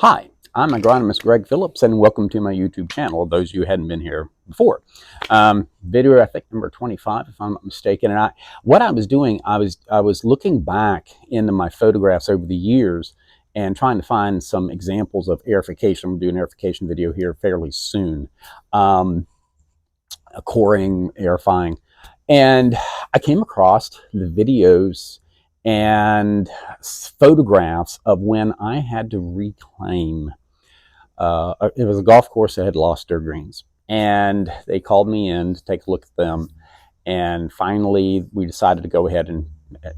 Hi, I'm agronomist Greg Phillips, and welcome to my YouTube channel, those of you who hadn't been here before. Video, I think, number 25, if I'm not mistaken. And what I was doing, I was looking back into my photographs over the years and trying to find some examples of aerification. I'm going to do an aerification video here fairly soon. Coring, aerifying. And I came across the videos and photographs of when I had to reclaim. It was a golf course that had lost their greens, and they called me in to take a look at them. And finally, we decided to go ahead, and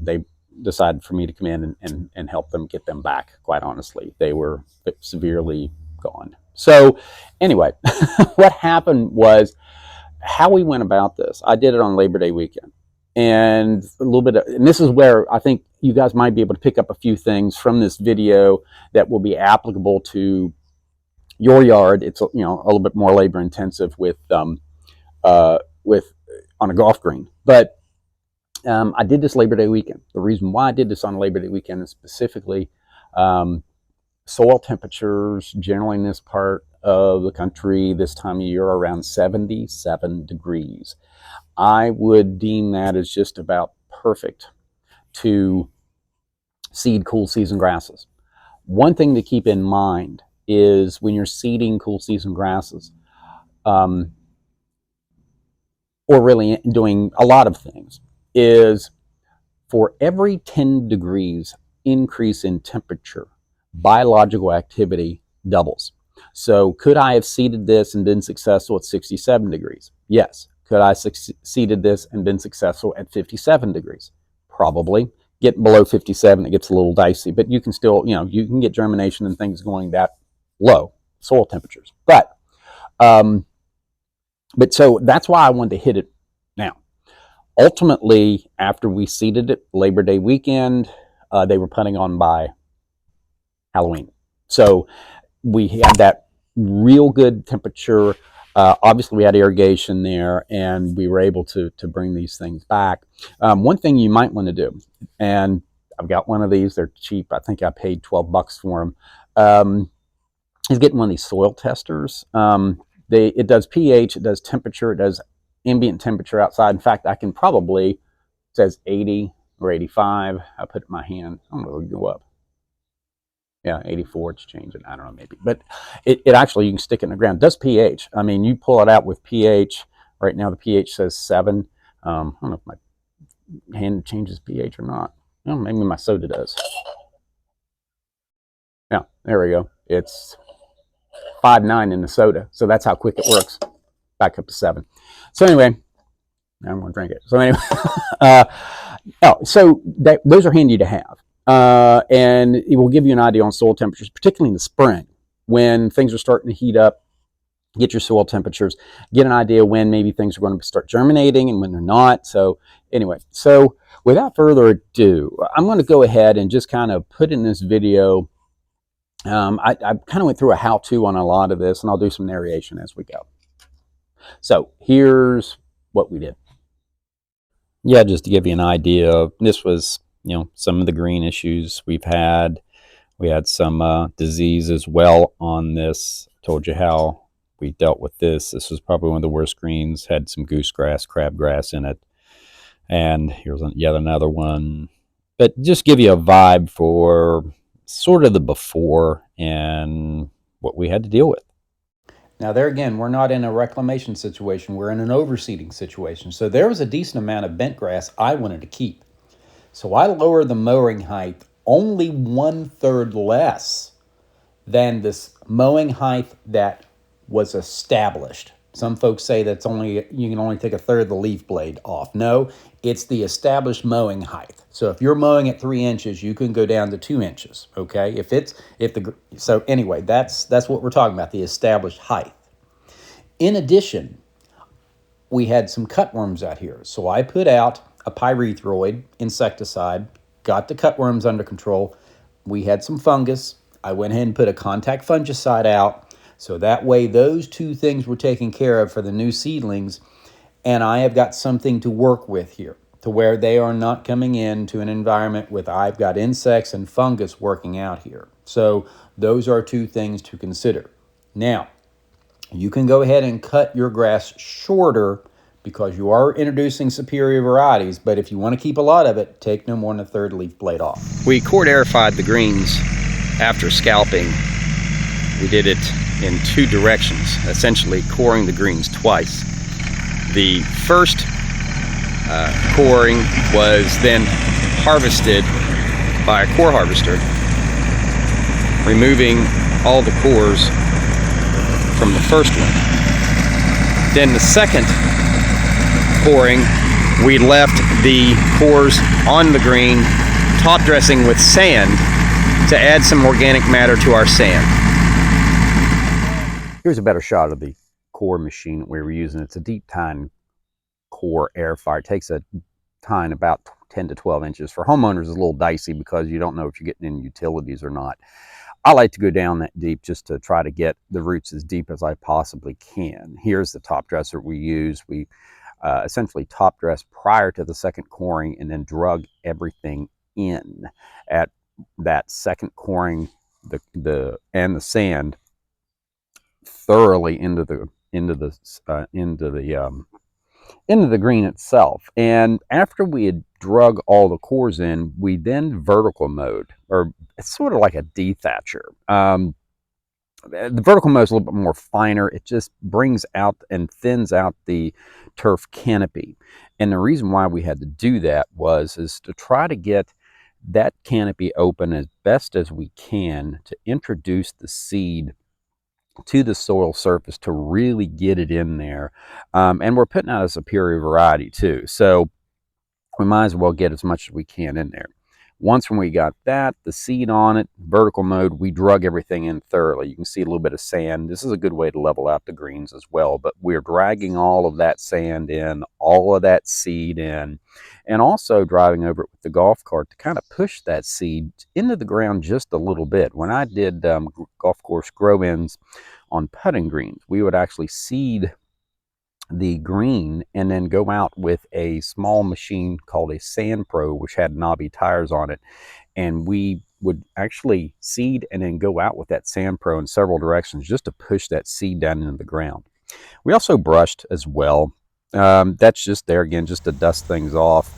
they decided for me to come in and help them get them back. Quite honestly, they were severely gone. So anyway, what happened was, how we went about this, I did it on Labor Day weekend. And a little bit and this is where I think you guys might be able to pick up a few things from this video that will be applicable to your yard. It's, a little bit more labor intensive with on a golf green. But I did this Labor Day weekend. The reason why I did this on Labor Day weekend is specifically soil temperatures generally in this part of the country this time of year are around 77 degrees. I would deem that as just about perfect to seed cool season grasses. One thing to keep in mind is when you're seeding cool season grasses, or really doing a lot of things, is for every 10 degrees increase in temperature, biological activity doubles. So could I have seeded this and been successful at 67 degrees? Yes. Could I seeded this and been successful at 57 degrees? Probably. Get below 57, it gets a little dicey, but you can still, you can get germination and things going that low, soil temperatures. But so that's why I wanted to hit it now. Ultimately, after we seeded it, Labor Day weekend, they were putting on by Halloween. So we had that real good temperature. Obviously, we had irrigation there, and we were able to bring these things back. One thing you might want to do, and I've got one of these. They're cheap. I think I paid $12 for them. Is getting one of these soil testers. It does pH, it does temperature, it does ambient temperature outside. In fact, I can probably, it says 80 or 85. I put it in my hand. I'm going to go up. Yeah, 84, it's changing. I don't know, maybe. But it actually, you can stick it in the ground. It does pH. I mean, you pull it out with pH. Right now, the pH says 7. I don't know if my hand changes pH or not. Well, maybe my soda does. Yeah, there we go. It's 5.9 in the soda. So that's how quick it works. Back up to 7. So anyway, now I'm going to drink it. So anyway, those are handy to have. And it will give you an idea on soil temperatures, particularly in the spring when things are starting to heat up. Get your soil temperatures, get an idea when maybe things are going to start germinating and when they're not. So anyway, so without further ado, I'm going to go ahead and just kind of put in this video. I kind of went through a how-to on a lot of this, and I'll do some narration as we go. So here's what we did. Yeah, just to give you an idea, this was, some of the green issues we've had. We had some disease as well on this. Told you how we dealt with this. This was probably one of the worst greens. Had some goosegrass, crabgrass in it. And here's yet another one. But just give you a vibe for sort of the before and what we had to deal with. Now there again, we're not in a reclamation situation. We're in an overseeding situation. So there was a decent amount of bent grass I wanted to keep. So I lowered the mowing height only 1/3 less than this mowing height that was established. Some folks say you can only take 1/3 of the leaf blade off. No, it's the established mowing height. So if you're mowing at 3 inches, you can go down to 2 inches. Okay, so anyway, that's what we're talking about, the established height. In addition, we had some cutworms out here, so I put out a pyrethroid insecticide, got the cutworms under control. We had some fungus. I went ahead and put a contact fungicide out, so that way those two things were taken care of for the new seedlings, and I have got something to work with here to where they are not coming into an environment with I've got insects and fungus working out here. So those are two things to consider. Now, you can go ahead and cut your grass shorter because you are introducing superior varieties, but if you want to keep a lot of it, take no more than a third leaf blade off. We cord aerified the greens after scalping. We did it in two directions, essentially coring the greens twice. The first coring was then harvested by a core harvester, removing all the cores from the first one. Then the second coring, we left the cores on the green, top dressing with sand to add some organic matter to our sand. Here's a better shot of the core machine that we were using. It's a deep tine core air fire. It takes a tine about 10 to 12 inches. For homeowners, it's a little dicey because you don't know if you're getting in utilities or not. I like to go down that deep just to try to get the roots as deep as I possibly can. Here's the top dresser we use. We essentially top dress prior to the second coring and then drug everything in. At that second coring, the sand thoroughly into the green itself. And after we had drug all the cores in, we then vertical mowed, or it's sort of like a dethatcher. The vertical mow is a little bit more finer. It just brings out and thins out the turf canopy. And the reason why we had to do that is to try to get that canopy open as best as we can to introduce the seed to the soil surface to really get it in there. And we're putting out a superior variety too. So we might as well get as much as we can in there. Once when we got that, the seed on it, vertical mode, we drug everything in thoroughly. You can see a little bit of sand. This is a good way to level out the greens as well, but we're dragging all of that sand in, all of that seed in, and also driving over it with the golf cart to kind of push that seed into the ground just a little bit. When I did golf course grow-ins on putting greens, we would actually seed the green and then go out with a small machine called a Sand Pro, which had knobby tires on it, and we would actually seed and then go out with that Sand Pro in several directions just to push that seed down into the ground. We also brushed as well. That's just there again just to dust things off.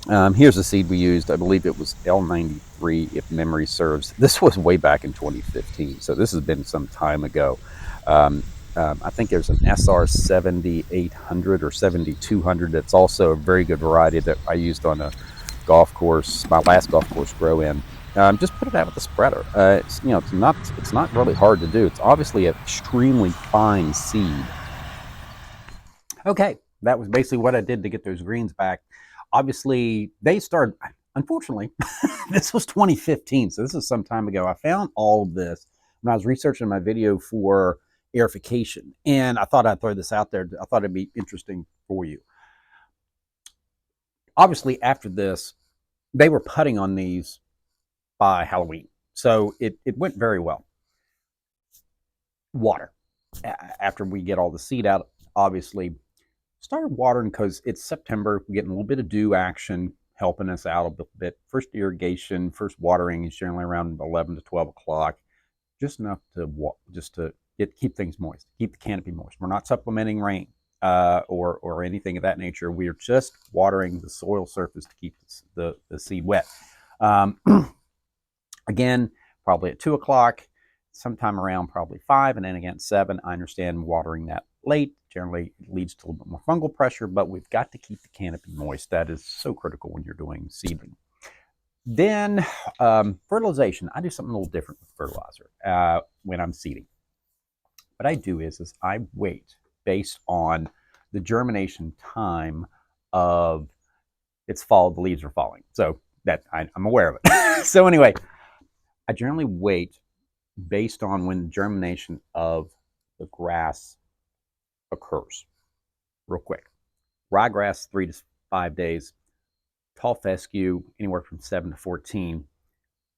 Here's the seed we used. I believe it was L93 if memory serves. This was way back in 2015, so this has been some time ago. I think there's an SR 7800 or 7200 that's also a very good variety that I used on a golf course, my last golf course grow-in. Just put it out with the spreader. It's not really hard to do. It's obviously an extremely fine seed. Okay, that was basically what I did to get those greens back. Obviously, they started, unfortunately, this was 2015, so this is some time ago. I found all of this when I was researching my video for aerification, and I thought I'd throw this out there. I thought it'd be interesting for you. Obviously, after this, they were putting on these by Halloween, so it went very well. Water. After we get all the seed out, obviously, started watering because it's September. We're getting a little bit of dew action helping us out a bit. First irrigation, first watering is generally around 11 to 12 o'clock, just enough to keep things moist, keep the canopy moist. We're not supplementing rain or anything of that nature. We are just watering the soil surface to keep the seed wet. Again, probably at 2 o'clock, sometime around probably 5, and then again 7. I understand watering that late generally leads to a little bit more fungal pressure, but we've got to keep the canopy moist. That is so critical when you're doing seedling. Then fertilization. I do something a little different with fertilizer when I'm seeding. What I do is I wait based on the germination time of it's fall, the leaves are falling. So that I'm aware of it. So anyway, I generally wait based on when the germination of the grass occurs. Real quick. Ryegrass, 3 to 5 days. Tall fescue, anywhere from 7 to 14.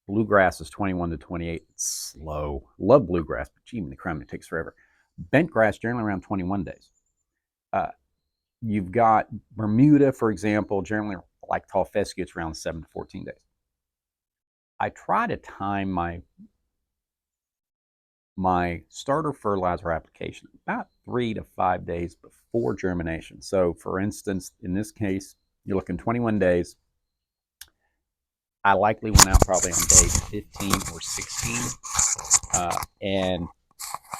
Bluegrass is 21 to 28. It's slow. Love bluegrass, but gee, the crumb, it takes forever. Bent grass, generally around 21 days. You've got Bermuda, for example, generally like tall fescue, it's around 7 to 14 days. I try to time my starter fertilizer application about 3 to 5 days before germination. So for instance, in this case, you're looking 21 days. I likely went out probably on day 15 or 16 and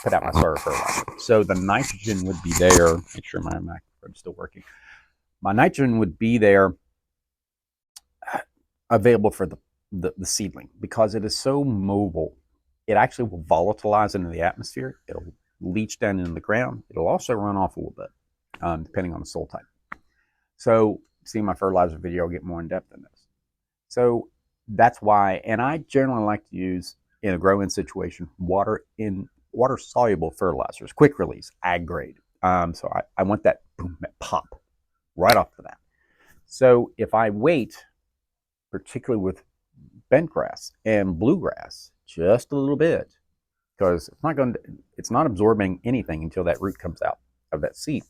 put out my starter fertilizer. So the nitrogen would be there. Make sure my microphone's still working. My nitrogen would be there available for the seedling because it is so mobile. It actually will volatilize into the atmosphere. It'll leach down into the ground. It'll also run off a little bit, depending on the soil type. So, see my fertilizer video, I'll get more in depth in this. So that's why, and I generally like to use, in a grow-in situation, water-soluble fertilizers, quick release, ag grade. So I want that boom, that pop right off the bat. So if I wait, particularly with bent grass and bluegrass, just a little bit, because it's not absorbing anything until that root comes out of that seed.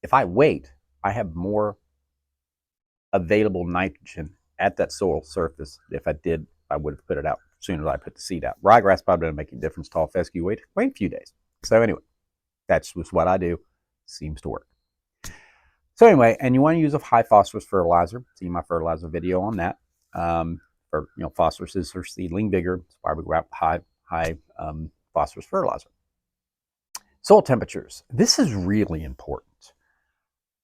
If I wait, I have more available nitrogen at that soil surface. If I would have put it out as soon as I put the seed out. Ryegrass probably doesn't make a difference. Tall fescue, wait a few days. So anyway, that's just what I do. Seems to work. So anyway, and you want to use a high phosphorus fertilizer. See my fertilizer video on that. Phosphorus is for seedling vigor. That's why we go out with high phosphorus fertilizer. Soil temperatures. This is really important.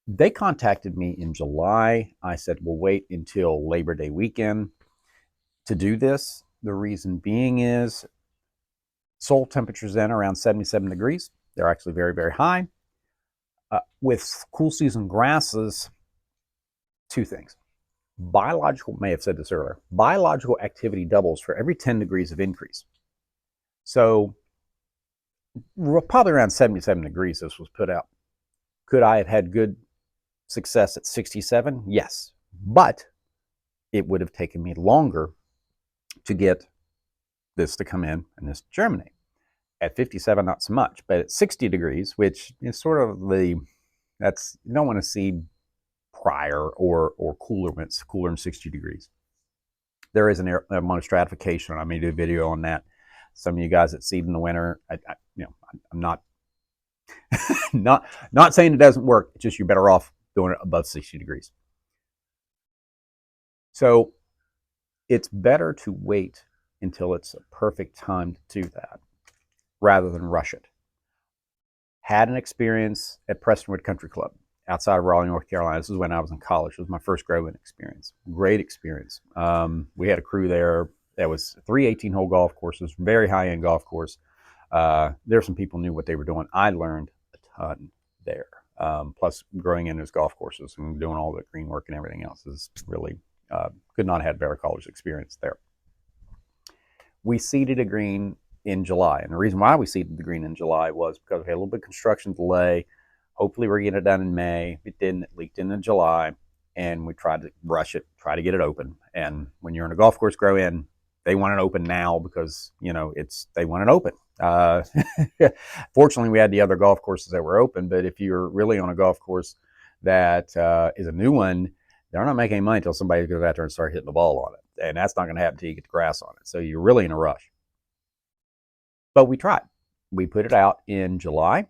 They contacted me in July. I said, we'll wait until Labor Day weekend to do this. The reason being is soil temperatures then around 77 degrees. They're actually very, very high. With cool season grasses, two things. Biological, may have said this earlier, biological activity doubles for every 10 degrees of increase. So probably around 77 degrees this was put out. Could I have had good success at 67? Yes, but it would have taken me longer to get this to come in and this to germinate. At 57, not so much, but at 60 degrees, which is sort of you don't want to seed prior or cooler when it's cooler than 60 degrees. There is an amount of stratification. I may do a video on that. Some of you guys that seed in the winter, I'm not not saying it doesn't work. It's just you're better off doing it above 60 degrees. So it's better to wait until it's a perfect time to do that rather than rush it. Had an experience at Prestonwood Country Club outside of Raleigh, North Carolina. This is when I was in college. It was my first grow-in experience. Great experience. We had a crew there. That was 3 18-hole golf courses, very high-end golf course. There were some people who knew what they were doing. I learned a ton there. Plus, growing in those golf courses and doing all the green work and everything else is really, could not have had better college experience there. We seeded a green in July. And the reason why we seeded the green in July was because we had a little bit of construction delay. Hopefully we're getting it done in May. It didn't. It leaked into July. And we tried to rush it, try to get it open. And when you're in a golf course grow-in, they want it open now because, they want it open. Fortunately, we had the other golf courses that were open. But if you're really on a golf course that is a new one, they're not making any money until somebody goes out there and starts hitting the ball on it. And that's not going to happen until you get the grass on it. So you're really in a rush. But we tried. We put it out in July.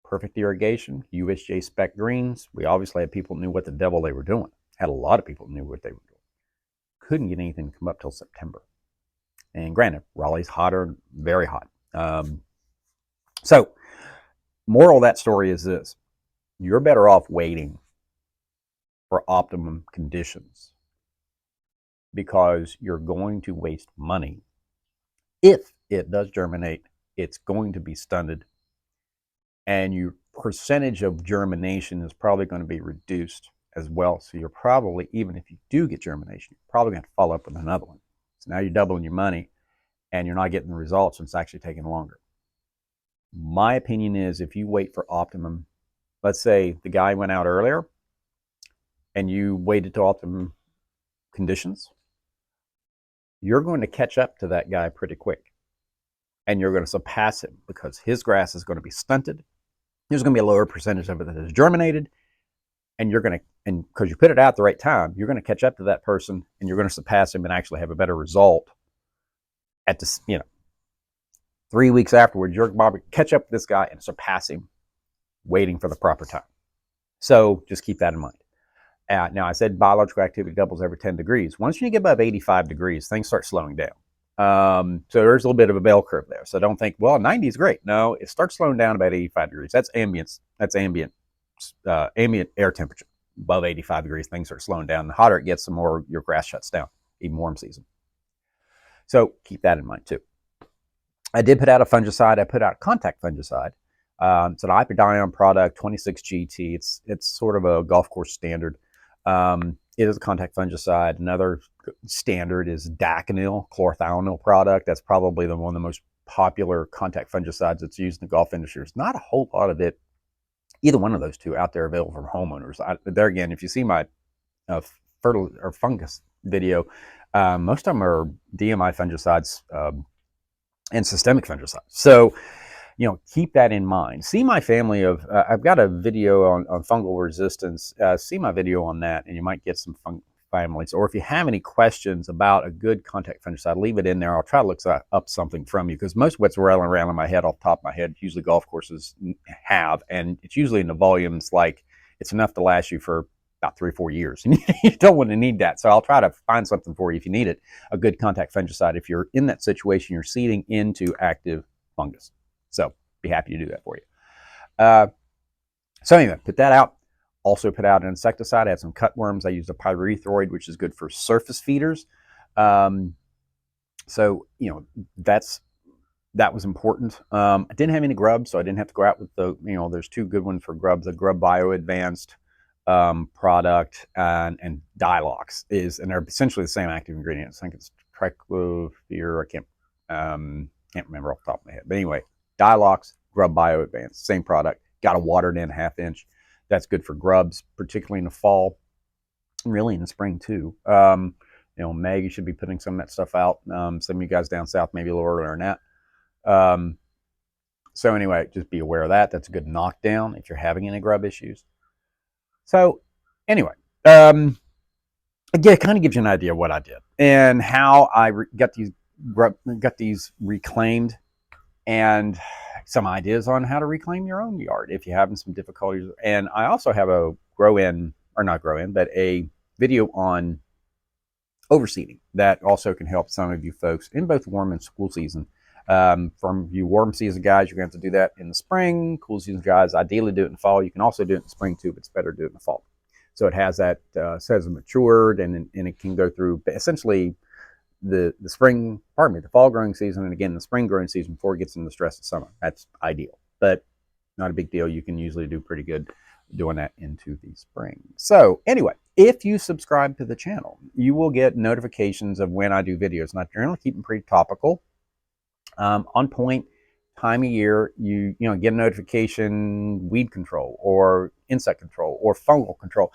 Perfect irrigation, USJ spec greens. We obviously had people who knew what the devil they were doing. Had a lot of people who knew what they were doing. Couldn't get anything to come up till September. And granted, Raleigh's hotter, very hot. So, moral of that story is this. You're better off waiting for optimum conditions because you're going to waste money. If it does germinate, it's going to be stunted, and your percentage of germination is probably going to be reduced as well. So you're probably, even if you do get germination, you're probably going to follow up with another one. So now you're doubling your money, and you're not getting the results, and it's actually taking longer. My opinion is if you wait for optimum, let's say the guy went out earlier, and you waited to optimum conditions, you're going to catch up to that guy pretty quick. And you're going to surpass him because his grass is going to be stunted. There's going to be a lower percentage of it that is germinated. and you're going to, and because you put it out at the right time, you're going to catch up to that person, and you're going to surpass him and actually have a better result at this, 3 weeks afterwards. You're going to catch up to this guy and surpass him, waiting for the proper time. So just keep that in mind. Now, I said biological activity doubles every 10 degrees. Once you get above 85 degrees, things start slowing down. So there's a little bit of a bell curve there. So don't think, well, 90 is great. No, it starts slowing down about 85 degrees. That's ambient. That's ambient air temperature. Above 85 degrees, things start slowing down. The hotter it gets, the more your grass shuts down, even warm season. So keep that in mind too. I did put out a fungicide. I put out contact fungicide. It's an Ipidion product, 26 GT. It's sort of a golf course standard. It is a contact fungicide. Another standard is Daconil, chlorothalonil product. That's probably one of the most popular contact fungicides that's used in the golf industry. There's not a whole lot of it, either one of those two, out there available from homeowners. There again, if you see my fungus video, most of them are DMI fungicides and systemic fungicides. So, keep that in mind. See my family of, I've got a video on fungal resistance. See my video on that, and you might get some families. Or if you have any questions about a good contact fungicide, leave it in there. I'll try to look up something from you, because most of what's rattling around in my head, off the top of my head, usually golf courses have, and it's usually in the volumes like it's enough to last you for about 3 or 4 years. And you don't want to need that. So I'll try to find something for you if you need it, a good contact fungicide, if you're in that situation, you're seeding into active fungus. So be happy to do that for you. So anyway, put that out. Also put out an insecticide. I had some cutworms. I used a pyrethroid, which is good for surface feeders. So, that was important. I didn't have any grubs, so I didn't have to go out with there's 2 good ones for grubs. The Grub Bio Advanced product and Dilox and they're essentially the same active ingredients. I think it's triclopyr. I can't remember off the top of my head. But anyway, Dilox, Grub Bio Advanced, same product. Got a watered in 1/2 inch. That's good for grubs, particularly in the fall, really in the spring too. Meg, you should be putting some of that stuff out. Some of you guys down south maybe a little earlier than that. So anyway, just be aware of that. That's a good knockdown if you're having any grub issues. So anyway, again, it kind of gives you an idea of what I did and how I got these reclaimed, and some ideas on how to reclaim your own yard if you're having some difficulties. And I also have a a video on overseeding that also can help some of you folks in both warm and cool season. From you warm season guys, you're going to have to do that in the spring. Cool season guys, ideally do it in the fall. You can also do it in the spring too, but it's better to do it in the fall. So it has that, says matured, and it can go through essentially the fall growing season, and again the spring growing season before it gets into the stress of summer. That's ideal, but not a big deal. You can usually do pretty good doing that into the spring. So anyway, if you subscribe to the channel, you will get notifications of when I do videos, and I generally keep them pretty topical, on point, time of year. You get a notification, weed control or insect control or fungal control,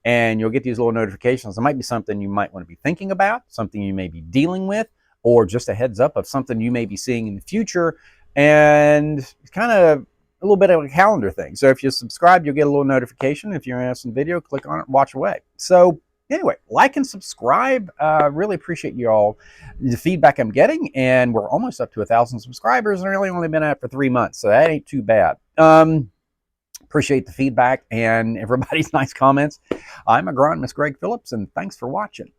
and you'll get these little notifications. It might be something you might want to be thinking about, something you may be dealing with, or just a heads up of something you may be seeing in the future. And it's kind of a little bit of a calendar thing. So if you subscribe, you'll get a little notification. If you're interested in the video, click on it and watch away. So anyway, like and subscribe. Really appreciate you all, the feedback I'm getting, and we're almost up to 1,000 subscribers, and I've really only been at it for 3 months, so that ain't too bad. Appreciate the feedback and everybody's nice comments. I'm agronomist Greg Phillips, and thanks for watching.